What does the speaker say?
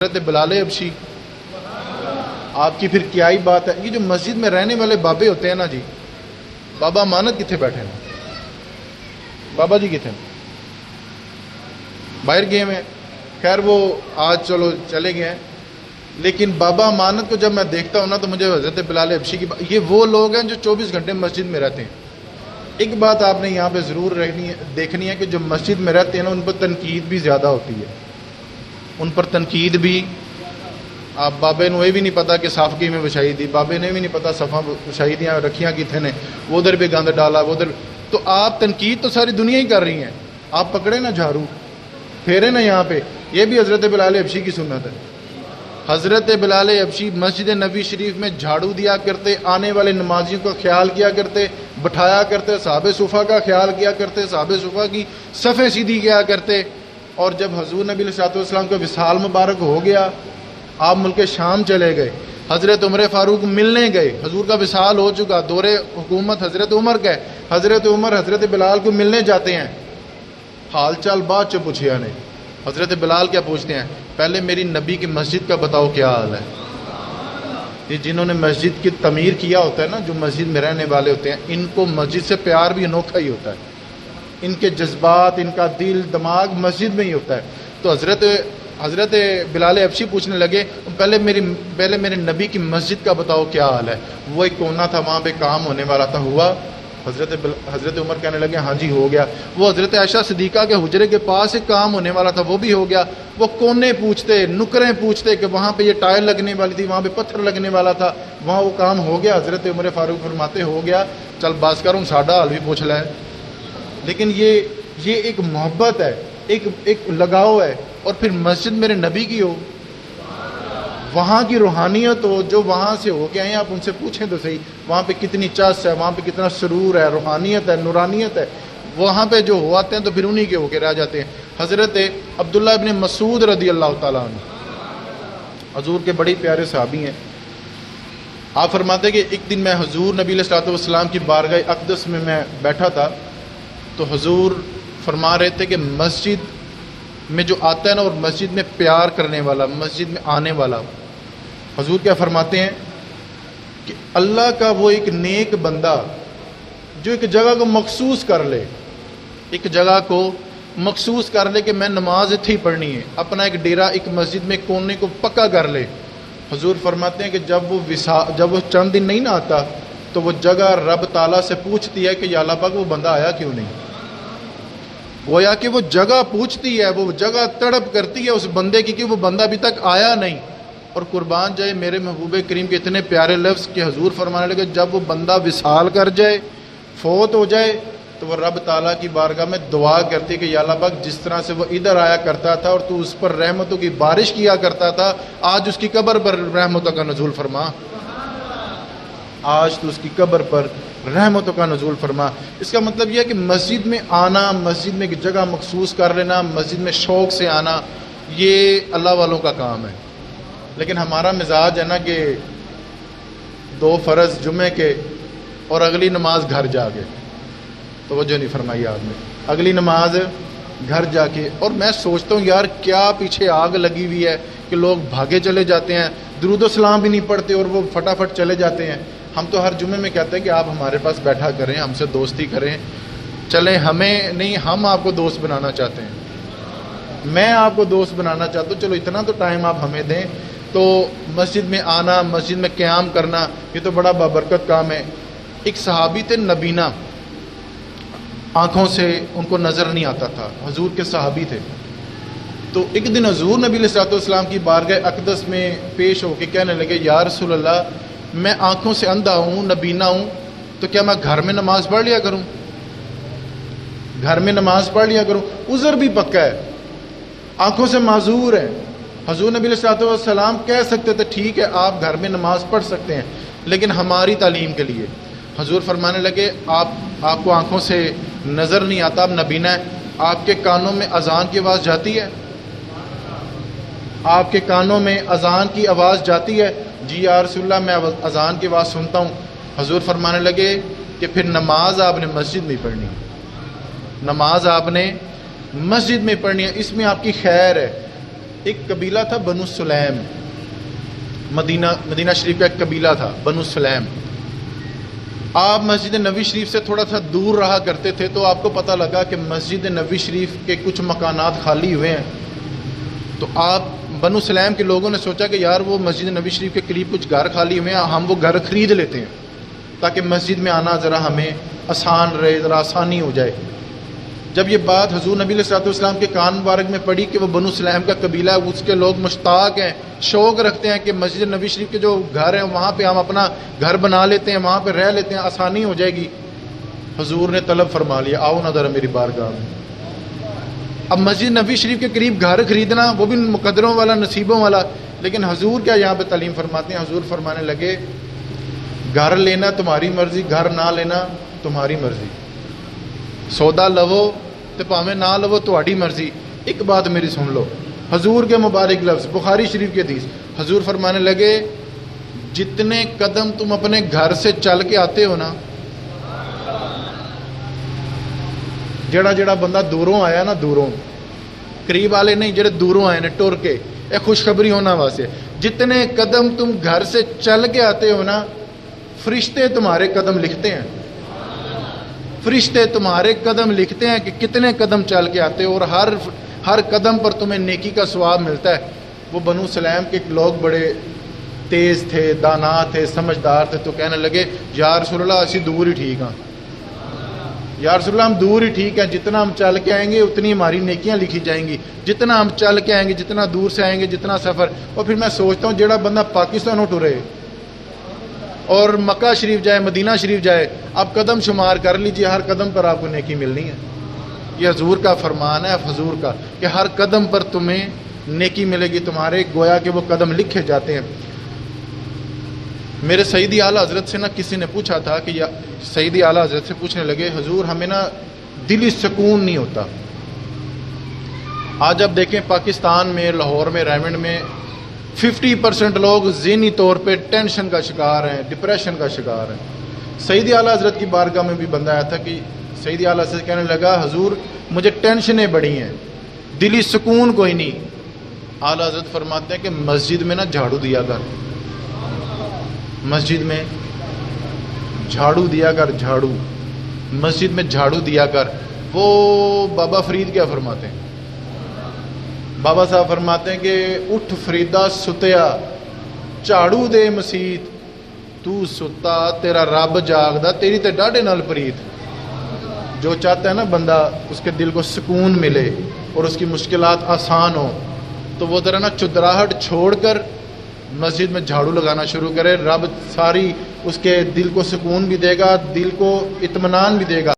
حضرت بلال حبشی آپ کی پھر کیا ہی بات ہے. یہ جو مسجد میں رہنے والے بابے ہوتے ہیں نا جی, بابا امانت کتنے بیٹھے ہیں؟ بابا جی کتنے باہر گئے ہیں. خیر وہ آج چلو چلے گئے ہیں, لیکن بابا امانت کو جب میں دیکھتا ہوں نا تو مجھے حضرت بلال حبشی کی یہ وہ لوگ ہیں جو 24 گھنٹے مسجد میں رہتے ہیں. ایک بات آپ نے یہاں پہ ضرور دیکھنی ہے کہ جو مسجد میں رہتے ہیں نا ان پر تنقید بھی زیادہ ہوتی ہے. ان پر تنقید بھی, آپ بابے نو یہ بھی نہیں پتا کہ صافگی میں بچھائی دی, بابے نے بھی نہیں پتا صفا بچھائی دیا رکھیاں کتنے نے, وہ ادھر بھی گند ڈالا وہ ادھر. تو آپ تنقید تو ساری دنیا ہی کر رہی ہیں, آپ پکڑے نا جھاڑو پھیرے نا یہاں پہ. یہ بھی حضرت بلال حبشی کی سنت ہے. حضرت بلال حبشی مسجد نبی شریف میں جھاڑو دیا کرتے, آنے والے نمازیوں کا خیال کیا کرتے, بٹھایا کرتے, صحابہ صفا کا خیال کیا کرتے, صحابہ صفا کی صفیں سیدھی کیا کرتے. اور جب حضور نبی علیہ السلام کا وصال مبارک ہو گیا, آپ ملک شام چلے گئے, حضرت عمر فاروق ملنے گئے, حضور کا وصال ہو چکا, دور حکومت حضرت عمر کا ہے, حضرت عمر حضرت بلال کو ملنے جاتے ہیں, حال چال بعد چ پوچھیا نہیں. حضرت بلال کیا پوچھتے ہیں؟ پہلے میری نبی کی مسجد کا بتاؤ کیا حال ہے. یہ جنہوں نے مسجد کی تعمیر کیا ہوتا ہے نا, جو مسجد میں رہنے والے ہوتے ہیں, ان کو مسجد سے پیار بھی انوکھا ہی ہوتا ہے. ان کے جذبات, ان کا دل دماغ مسجد میں ہی ہوتا ہے. تو حضرت بلال حبشی پوچھنے لگے پہلے میرے نبی کی مسجد کا بتاؤ کیا حال ہے. وہ ایک کونا تھا, وہاں پہ کام ہونے والا تھا, ہوا؟ حضرت عمر کہنے لگے ہاں جی ہو گیا. وہ حضرت عائشہ صدیقہ کے حجرے کے پاس ایک کام ہونے والا تھا, وہ بھی ہو گیا. وہ کونے پوچھتے, نکریں پوچھتے کہ وہاں پہ یہ ٹائل لگنے والی تھی, وہاں پہ پتھر لگنے والا تھا, وہاں وہ کام ہو گیا. حضرت عمر فاروق فرماتے ہو گیا, چل باز کروں ساڈا حال بھی پوچھ لے. لیکن یہ ایک محبت ہے, ایک لگاؤ ہے. اور پھر مسجد میرے نبی کی ہو, وہاں کی روحانیت ہو, جو وہاں سے ہو کے آئے ہیں, آپ ان سے پوچھیں تو صحیح وہاں پہ کتنی چس ہے, وہاں پہ کتنا سرور ہے, روحانیت ہے, نورانیت ہے. وہاں پہ جو ہو آتے ہیں تو پھر انہی کے ہو کے رہ جاتے ہیں. حضرت عبداللہ ابن مسعود رضی اللہ تعالیٰ عنہ حضور کے بڑی پیارے صحابی ہیں. آپ فرماتے ہیں کہ ایک دن میں حضور نبی علیہ الصلوۃ والسلام کی بارگاہ اقدس میں بیٹھا تھا, تو حضور فرما رہے تھے کہ مسجد میں جو آتا ہے نا, اور مسجد میں پیار کرنے والا, مسجد میں آنے والا, حضور کیا فرماتے ہیں کہ اللہ کا وہ ایک نیک بندہ جو ایک جگہ کو مخصوص کر لے, ایک جگہ کو مخصوص کر لے کہ میں نماز اتھی پڑھنی ہے, اپنا ایک ڈیرا ایک مسجد میں کونے کو پکا کر لے. حضور فرماتے ہیں کہ جب وہ چند دن نہیں نہ آتا تو وہ جگہ رب تعالیٰ سے پوچھتی ہے کہ یا اللہ پاک وہ بندہ آیا کیوں نہیں. گویا کہ وہ جگہ پوچھتی ہے, وہ جگہ تڑپ کرتی ہے اس بندے کی کہ وہ بندہ ابھی تک آیا نہیں. اور قربان جائے میرے محبوب کریم کے اتنے پیارے لفظ کہ حضور فرمانے لگے جب وہ بندہ وصال کر جائے, فوت ہو جائے, تو وہ رب تعالیٰ کی بارگاہ میں دعا کرتی ہے کہ یا اللہ پاک جس طرح سے وہ ادھر آیا کرتا تھا اور تو اس پر رحمتوں کی بارش کیا کرتا تھا, آج اس کی قبر پر رحمتوں کا نزول فرما, آج تو اس کی قبر پر رحمتوں کا نزول فرما. اس کا مطلب یہ ہے کہ مسجد میں آنا, مسجد میں ایک جگہ مخصوص کر لینا, مسجد میں شوق سے آنا, یہ اللہ والوں کا کام ہے. لیکن ہمارا مزاج ہے نا کہ 2 فرض جمعے کے اور اگلی نماز گھر جا کے, توجہ نہیں فرمائی آپ نے, اگلی نماز گھر جا کے. اور میں سوچتا ہوں یار کیا پیچھے آگ لگی ہوئی ہے کہ لوگ بھاگے چلے جاتے ہیں, درود و سلام بھی نہیں پڑھتے اور وہ فٹافٹ چلے جاتے ہیں. ہم تو ہر جمعے میں کہتے ہیں کہ آپ ہمارے پاس بیٹھا کریں, ہم سے دوستی کریں, چلیں ہمیں نہیں, ہم آپ کو دوست بنانا چاہتے ہیں, میں آپ کو دوست بنانا چاہتا ہوں, چلو اتنا تو ٹائم آپ ہمیں دیں. تو مسجد میں آنا, مسجد میں قیام کرنا, یہ تو بڑا بابرکت کام ہے. ایک صحابی تھے نبینا, آنکھوں سے ان کو نظر نہیں آتا تھا, حضور کے صحابی تھے. تو ایک دن حضور نبی علیہ الصلوۃ والسلام کی بارگاہ اقدس میں پیش ہو کے کہنے لگے یا رسول اللہ میں آنکھوں سے اندھا ہوں, نبینا ہوں, تو کیا میں گھر میں نماز پڑھ لیا کروں, گھر میں نماز پڑھ لیا کروں؟ عذر بھی پکا ہے, آنکھوں سے معذور ہے. حضور نبی علیہ الصلوۃ والسلام کہہ سکتے تھے ٹھیک ہے آپ گھر میں نماز پڑھ سکتے ہیں, لیکن ہماری تعلیم کے لیے حضور فرمانے لگے آپ کو آنکھوں سے نظر نہیں آتا, آپ نبینا ہے, آپ کے کانوں میں اذان کی آواز جاتی ہے, آپ کے کانوں میں اذان کی آواز جاتی ہے؟ جی یا رسول اللہ میں اذان کی آواز سنتا ہوں. حضور فرمانے لگے کہ پھر نماز آپ نے مسجد میں پڑھنی, نماز آپ نے مسجد میں پڑھنی ہے, اس میں آپ کی خیر ہے. ایک قبیلہ تھا بنو سلیم، مدینہ شریف کا ایک قبیلہ تھا بنو سلیم. آپ مسجد نبوی شریف سے تھوڑا سا دور رہا کرتے تھے تو آپ کو پتہ لگا کہ مسجد نبوی شریف کے کچھ مکانات خالی ہوئے ہیں. تو آپ بنو سلیم کے لوگوں نے سوچا کہ یار وہ مسجد نبوی شریف کے قریب کچھ گھر خالی ہوئے ہیں، ہم وہ گھر خرید لیتے ہیں تاکہ مسجد میں آنا ذرا ہمیں آسان رہے، ذرا آسانی ہو جائے. جب یہ بات حضور نبی علیہ الصلوۃ والسلام کے کان مبارک میں پڑی کہ وہ بنو سلیم کا قبیلہ ہے، اس کے لوگ مشتاق ہیں، شوق رکھتے ہیں کہ مسجد نبی شریف کے جو گھر ہیں وہاں پہ ہم اپنا گھر بنا لیتے ہیں، وہاں پہ رہ لیتے ہیں، آسانی ہو جائے گی. حضور نے طلب فرما لیا، آؤ نا ذرا میری بارگاہ میں. اب مسجد نبی شریف کے قریب گھر خریدنا وہ بھی مقدروں والا، نصیبوں والا. لیکن حضور کیا یہاں پہ تعلیم فرماتے ہیں؟ حضور فرمانے لگے گھر لینا تمہاری مرضی، گھر نہ لینا تمہاری مرضی. سودا لو تو پاویں نہ لو تہاڈی مرضی. ایک بات میری سن لو، حضور کے مبارک لفظ بخاری شریف کی حدیث. حضور فرمانے لگے جتنے قدم تم اپنے گھر سے چل کے آتے ہو نا، جڑا بندہ دوروں آیا نا، دوروں قریب والے نہیں، جڑے دوروں آئے نے ٹر کے، یہ خوشخبری ہونا واسطے. جتنے قدم تم گھر سے چل کے آتے ہو نا، فرشتے تمہارے قدم لکھتے ہیں. فرشتے تمہارے قدم لکھتے ہیں کہ کتنے قدم چل کے آتے ہو، اور ہر قدم پر تمہیں نیکی کا ثواب ملتا ہے. وہ بنو سلیم کے لوگ بڑے تیز تھے، دانا تھے، سمجھدار تھے. تو کہنے لگے یا رسول اللہ اسی دور ہی ٹھیک ہاں، یا رسول اللہ ہم دور ہی ٹھیک ہیں، جتنا ہم چل کے آئیں گے اتنی ہماری نیکیاں لکھی جائیں گی، جتنا ہم چل کے آئیں گے، جتنا دور سے آئیں گے، جتنا سفر. اور پھر میں سوچتا ہوں جڑا بندہ پاکستان ٹرے اور مکہ شریف جائے، مدینہ شریف جائے، آپ قدم شمار کر لیجئے، ہر قدم پر آپ کو نیکی ملنی ہے. یہ حضور کا فرمان ہے، حضور کا، کہ ہر قدم پر تمہیں نیکی ملے گی تمہارے، گویا کہ وہ قدم لکھے جاتے ہیں. میرے سیدی اعلیٰ حضرت سے نا کسی نے پوچھا تھا کہ سیدی اعلیٰ حضرت سے پوچھنے لگے حضور ہمیں نا دلی سکون نہیں ہوتا. آج آپ دیکھیں پاکستان میں، لاہور میں، ریمنڈ میں 50% لوگ ذہنی طور پہ ٹینشن کا شکار ہیں، ڈپریشن کا شکار ہیں. سیدی اعلیٰ حضرت کی بارگاہ میں بھی بندہ آیا تھا کہ سیدی اعلیٰ حضرت کہنے لگا حضور مجھے ٹینشنیں بڑی ہیں، دلی سکون کوئی نہیں. اعلیٰ حضرت فرماتے ہیں کہ مسجد میں نا جھاڑو دیا کر، مسجد میں جھاڑو دیا کر، جھاڑو مسجد میں جھاڑو دیا کر. وہ بابا فرید کیا فرماتے ہیں؟ بابا صاحب فرماتے ہیں کہ اٹھ فریدا ستیا جھاڑو دے مسیت، تو ستا تیرا رب جاگدا، تیری تے ڈاڈے نال پریت. جو چاہتا ہے نا بندہ اس کے دل کو سکون ملے اور اس کی مشکلات آسان ہو، تو وہ ذرا نا چدراہٹ چھوڑ کر مسجد میں جھاڑو لگانا شروع کرے. رب ساری اس کے دل کو سکون بھی دے گا، دل کو اطمینان بھی دے گا.